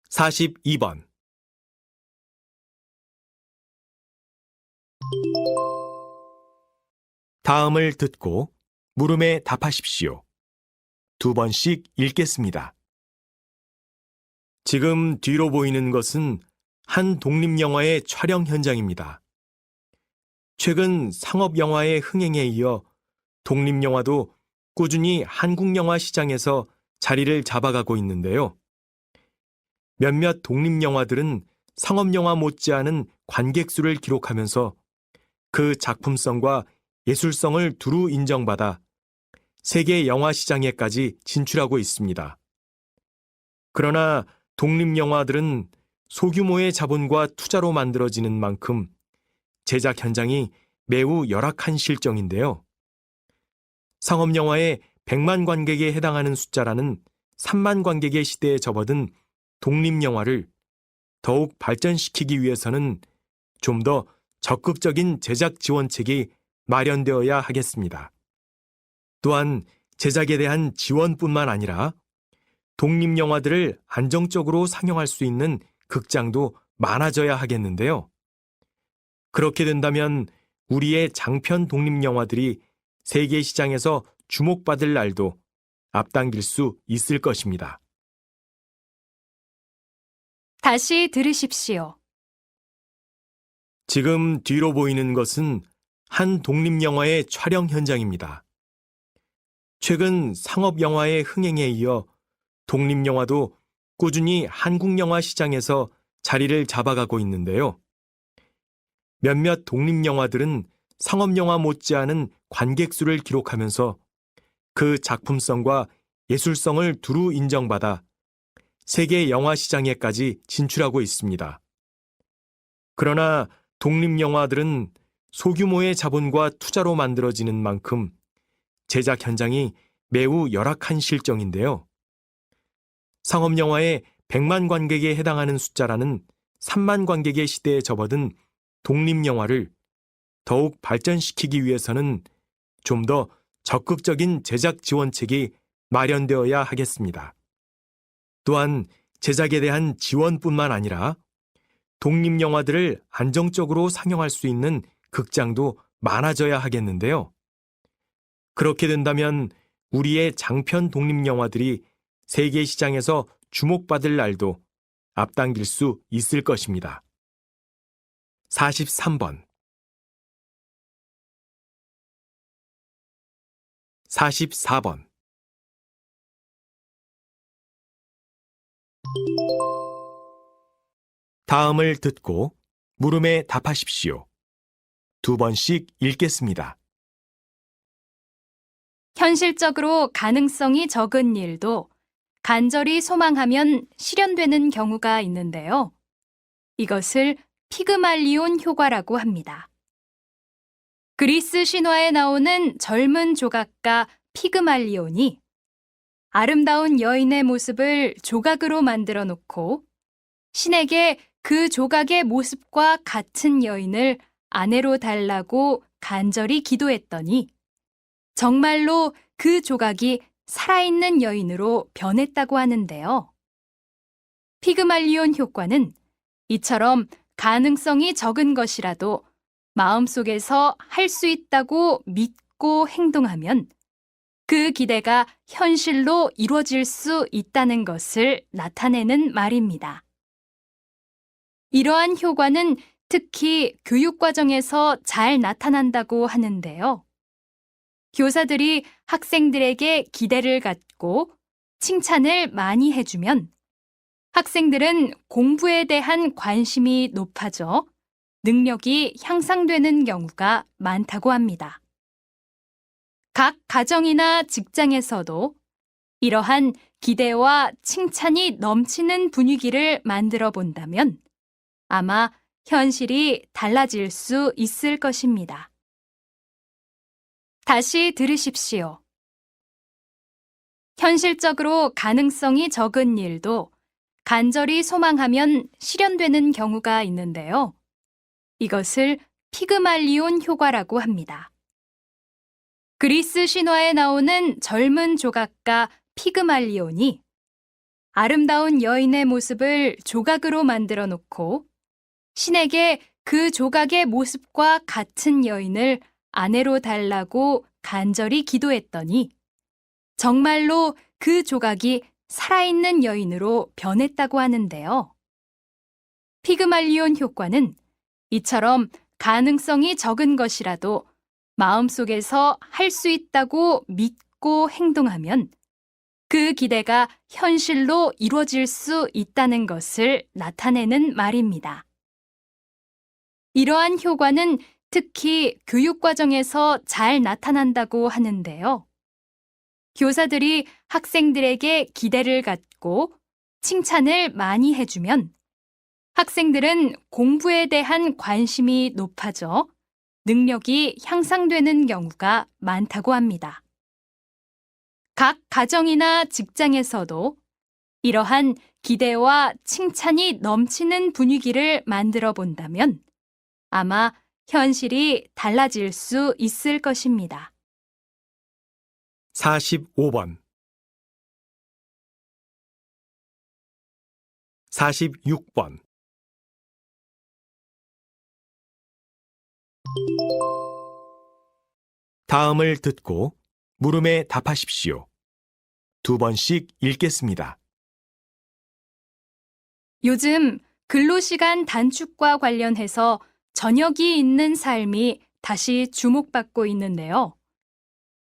42번. 다음을 듣고 물음에 답하십시오. 2번씩 읽겠습니다. 지금 뒤로 보이는 것은 한 독립영화의 촬영 현장입니다. 최근 상업영화의 흥행에 이어 독립영화도 꾸준히 한국영화 시장에서 자리를 잡아가고 있는데요. 몇몇 독립영화들은 상업영화 못지않은 관객 수를 기록하면서 그 작품성과 예술성을 두루 인정받아 세계 영화 시장에까지 진출하고 있습니다. 그러나 독립영화들은 소규모의 자본과 투자로 만들어지는 만큼 제작 현장이 매우 열악한 실정인데요. 상업영화의 100만 관객에 해당하는 숫자라는 3만 관객의 시대에 접어든 독립영화를 더욱 발전시키기 위해서는 좀 더 적극적인 제작 지원책이 마련되어야 하겠습니다. 또한 제작에 대한 지원뿐만 아니라 독립영화들을 안정적으로 상영할 수 있는 극장도 많아져야 하겠는데요. 그렇게 된다면 우리의 장편 독립영화들이 세계 시장에서 주목받을 날도 앞당길 수 있을 것입니다. 다시 들으십시오. 지금 뒤로 보이는 것은 한 독립영화의 촬영 현장입니다. 최근 상업영화의 흥행에 이어 독립영화도 꾸준히 한국 영화 시장에서 자리를 잡아가고 있는데요. 몇몇 독립영화들은 상업영화 못지않은 관객 수를 기록하면서 그 작품성과 예술성을 두루 인정받아 세계 영화 시장에까지 진출하고 있습니다. 그러나 독립영화들은 소규모의 자본과 투자로 만들어지는 만큼 제작 현장이 매우 열악한 실정인데요. 상업영화의 100만 관객에 해당하는 숫자라는 3만 관객의 시대에 접어든 독립영화를 더욱 발전시키기 위해서는 좀 더 적극적인 제작 지원책이 마련되어야 하겠습니다. 또한 제작에 대한 지원뿐만 아니라 독립영화들을 안정적으로 상영할 수 있는 극장도 많아져야 하겠는데요. 그렇게 된다면 우리의 장편 독립영화들이 세계 시장에서 주목받을 날도 앞당길 수 있을 것입니다. 43번 44번 다음을 듣고 물음에 답하십시오. 2번씩 읽겠습니다. 현실적으로 가능성이 적은 일도 간절히 소망하면 실현되는 경우가 있는데요. 이것을 피그말리온 효과라고 합니다. 그리스 신화에 나오는 젊은 조각가 피그말리온이 아름다운 여인의 모습을 조각으로 만들어 놓고 신에게 그 조각의 모습과 같은 여인을 아내로 달라고 간절히 기도했더니 정말로 그 조각이 살아있는 여인으로 변했다고 하는데요. 피그말리온 효과는 이처럼 가능성이 적은 것이라도 마음속에서 할 수 있다고 믿고 행동하면 그 기대가 현실로 이루어질 수 있다는 것을 나타내는 말입니다. 이러한 효과는 특히 교육과정에서 잘 나타난다고 하는데요. 교사들이 학생들에게 기대를 갖고 칭찬을 많이 해주면 학생들은 공부에 대한 관심이 높아져 능력이 향상되는 경우가 많다고 합니다. 각 가정이나 직장에서도 이러한 기대와 칭찬이 넘치는 분위기를 만들어 본다면 아마 현실이 달라질 수 있을 것입니다. 다시 들으십시오. 현실적으로 가능성이 적은 일도 간절히 소망하면 실현되는 경우가 있는데요. 이것을 피그말리온 효과라고 합니다. 그리스 신화에 나오는 젊은 조각가 피그말리온이 아름다운 여인의 모습을 조각으로 만들어 놓고 신에게 그 조각의 모습과 같은 여인을 아내로 달라고 간절히 기도했더니 정말로 그 조각이 살아있는 여인으로 변했다고 하는데요. 피그말리온 효과는 이처럼 가능성이 적은 것이라도 마음속에서 할 수 있다고 믿고 행동하면 그 기대가 현실로 이루어질 수 있다는 것을 나타내는 말입니다. 이러한 효과는 특히 교육과정에서 잘 나타난다고 하는데요. 교사들이 학생들에게 기대를 갖고 칭찬을 많이 해주면 학생들은 공부에 대한 관심이 높아져 능력이 향상되는 경우가 많다고 합니다. 각 가정이나 직장에서도 이러한 기대와 칭찬이 넘치는 분위기를 만들어 본다면 아마 현실이 달라질 수 있을 것입니다. 45번 46번 다음을 듣고 물음에 답하십시오. 2번씩 읽겠습니다. 요즘 근로시간 단축과 관련해서 저녁이 있는 삶이 다시 주목받고 있는데요.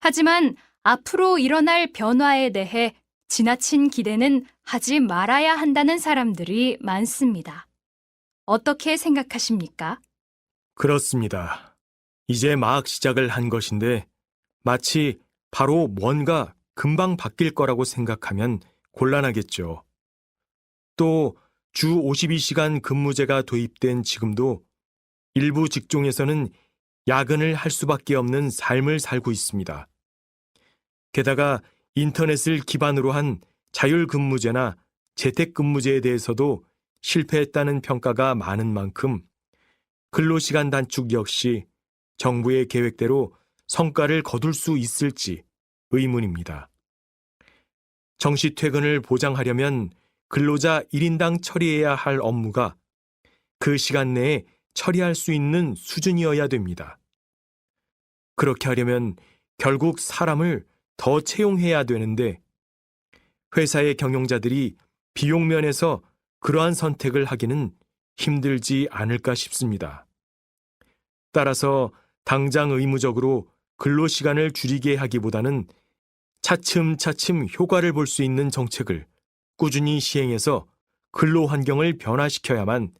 하지만 앞으로 일어날 변화에 대해 지나친 기대는 하지 말아야 한다는 사람들이 많습니다. 어떻게 생각하십니까? 그렇습니다. 이제 막 시작을 한 것인데 마치 바로 뭔가 금방 바뀔 거라고 생각하면 곤란하겠죠. 또 주 52시간 근무제가 도입된 지금도 일부 직종에서는 야근을 할 수밖에 없는 삶을 살고 있습니다. 게다가 인터넷을 기반으로 한 자율근무제나 재택근무제에 대해서도 실패했다는 평가가 많은 만큼 근로시간 단축 역시 정부의 계획대로 성과를 거둘 수 있을지 의문입니다. 정시 퇴근을 보장하려면 근로자 1인당 처리해야 할 업무가 그 시간 내에 처리할 수 있는 수준이어야 됩니다. 그렇게 하려면 결국 사람을 더 채용해야 되는데 회사의 경영자들이 비용 면에서 그러한 선택을 하기는 힘들지 않을까 싶습니다. 따라서 당장 의무적으로 근로시간을 줄이게 하기보다는 차츰차츰 효과를 볼 수 있는 정책을 꾸준히 시행해서 근로 환경을 변화시켜야만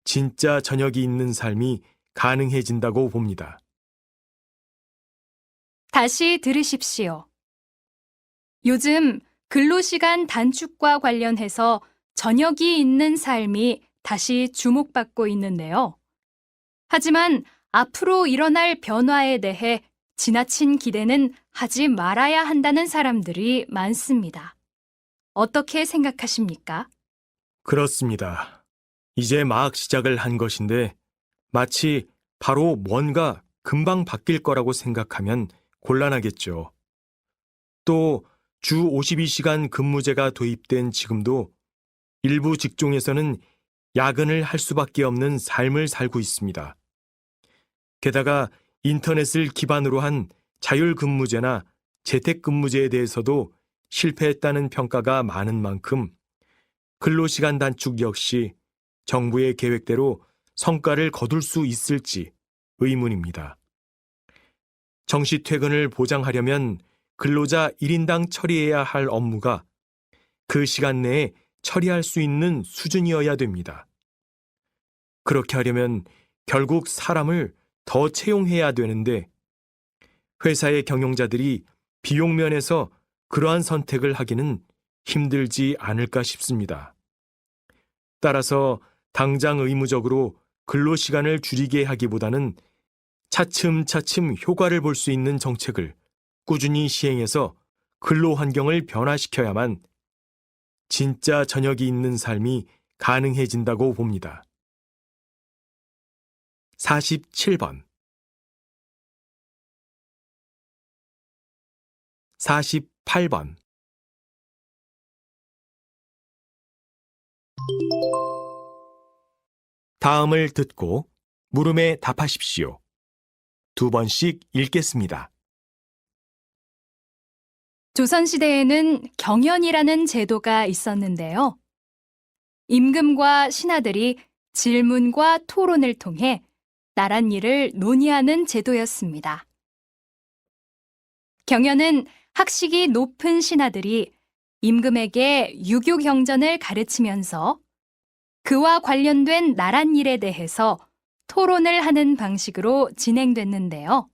진짜 저녁이 있는 삶이 가능해진다고 봅니다. 다시 들으십시오. 요즘 근로시간 단축과 관련해서 저녁이 있는 삶이 다시 주목받고 있는데요. 하지만 앞으로 일어날 변화에 대해 지나친 기대는 하지 말아야 한다는 사람들이 많습니다. 어떻게 생각하십니까? 그렇습니다. 이제 막 시작을 한 것인데 마치 바로 뭔가 금방 바뀔 거라고 생각하면 곤란하겠죠. 또 주 52시간 근무제가 도입된 지금도 일부 직종에서는 야근을 할 수밖에 없는 삶을 살고 있습니다. 게다가 인터넷을 기반으로 한 자율근무제나 재택근무제에 대해서도 실패했다는 평가가 많은 만큼 근로시간 단축 역시 정부의 계획대로 성과를 거둘 수 있을지 의문입니다. 정시 퇴근을 보장하려면 근로자 1인당 처리해야 할 업무가 그 시간 내에 처리할 수 있는 수준이어야 됩니다. 그렇게 하려면 결국 사람을 더 채용해야 되는데 회사의 경영자들이 비용 면에서 그러한 선택을 하기는 힘들지 않을까 싶습니다. 따라서 당장 의무적으로 근로시간을 줄이게 하기보다는 차츰차츰 효과를 볼 수 있는 정책을 꾸준히 시행해서 근로 환경을 변화시켜야만 진짜 저녁이 있는 삶이 가능해진다고 봅니다. 47번 48번 다음을 듣고 물음에 답하십시오. 두 번씩 읽겠습니다. 조선시대에는 경연이라는 제도가 있었는데요. 임금과 신하들이 질문과 토론을 통해 나랏일을 논의하는 제도였습니다. 경연은 학식이 높은 신하들이 임금에게 유교 경전을 가르치면서 그와 관련된 나랏일에 대해서 토론을 하는 방식으로 진행됐는데요.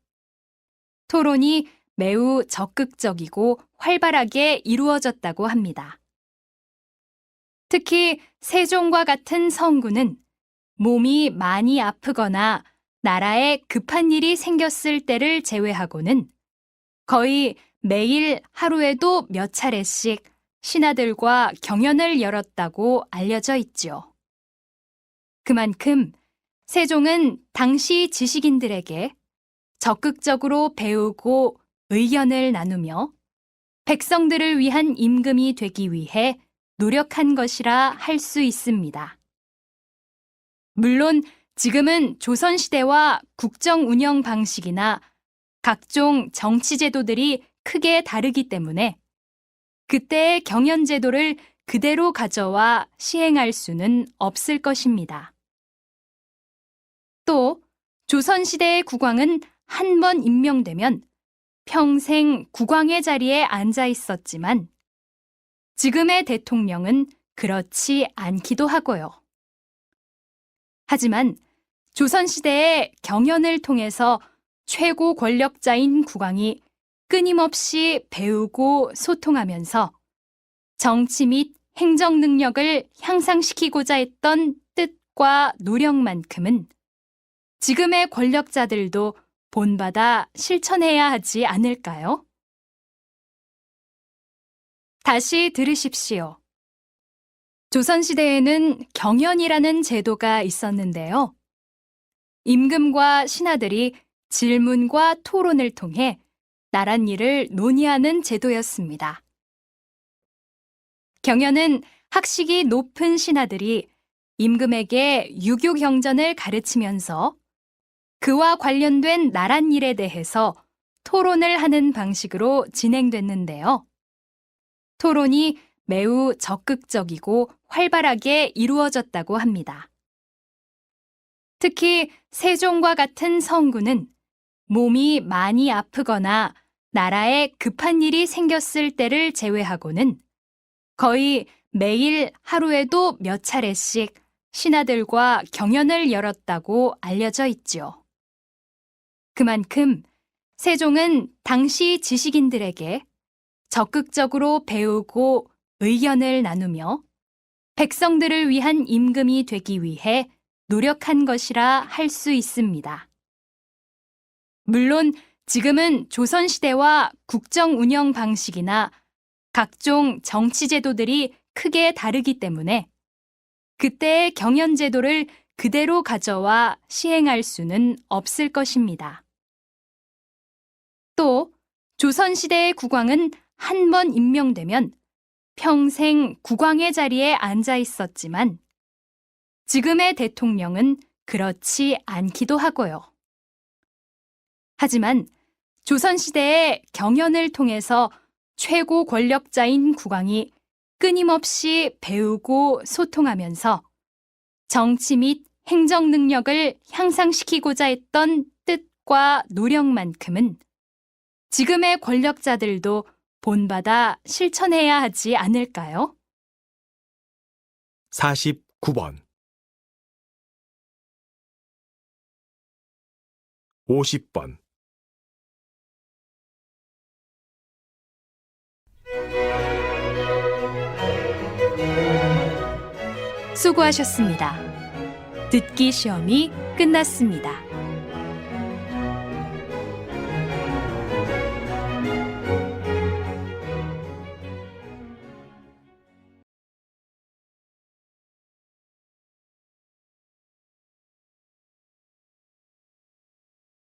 토론이 매우 적극적이고 활발하게 이루어졌다고 합니다. 특히 세종과 같은 성군은 몸이 많이 아프거나 나라에 급한 일이 생겼을 때를 제외하고는 거의 매일 하루에도 몇 차례씩 신하들과 경연을 열었다고 알려져 있죠. 그만큼 세종은 당시 지식인들에게 적극적으로 배우고 의견을 나누며 백성들을 위한 임금이 되기 위해 노력한 것이라 할 수 있습니다. 물론 지금은 조선시대와 국정 운영 방식이나 각종 정치 제도들이 크게 다르기 때문에 그때의 경연 제도를 그대로 가져와 시행할 수는 없을 것입니다. 또 조선시대의 국왕은 한 번 임명되면 평생 국왕의 자리에 앉아 있었지만 지금의 대통령은 그렇지 않기도 하고요. 하지만 조선시대의 경연을 통해서 최고 권력자인 국왕이 끊임없이 배우고 소통하면서 정치 및 행정 능력을 향상시키고자 했던 뜻과 노력만큼은 지금의 권력자들도 본받아 실천해야 하지 않을까요? 다시 들으십시오. 조선시대에는 경연이라는 제도가 있었는데요. 임금과 신하들이 질문과 토론을 통해 나랏일을 논의하는 제도였습니다. 경연은 학식이 높은 신하들이 임금에게 유교 경전을 가르치면서 그와 관련된 나랏일에 대해서 토론을 하는 방식으로 진행됐는데요. 토론이 매우 적극적이고 활발하게 이루어졌다고 합니다. 특히 세종과 같은 성군은 몸이 많이 아프거나 나라에 급한 일이 생겼을 때를 제외하고는 거의 매일 하루에도 몇 차례씩 신하들과 경연을 열었다고 알려져 있죠. 그만큼 세종은 당시 지식인들에게 적극적으로 배우고 의견을 나누며 백성들을 위한 임금이 되기 위해 노력한 것이라 할 수 있습니다. 물론 지금은 조선시대와 국정 운영 방식이나 각종 정치 제도들이 크게 다르기 때문에 그때의 경연 제도를 그대로 가져와 시행할 수는 없을 것입니다. 또 조선시대의 국왕은 한 번 임명되면 평생 국왕의 자리에 앉아 있었지만 지금의 대통령은 그렇지 않기도 하고요. 하지만 조선시대의 경연을 통해서 최고 권력자인 국왕이 끊임없이 배우고 소통하면서 정치 및 행정 능력을 향상시키고자 했던 뜻과 노력만큼은 지금의 권력자들도 본받아 실천해야 하지 않을까요? 49번 50번 수고하셨습니다. 듣기 시험이 끝났습니다.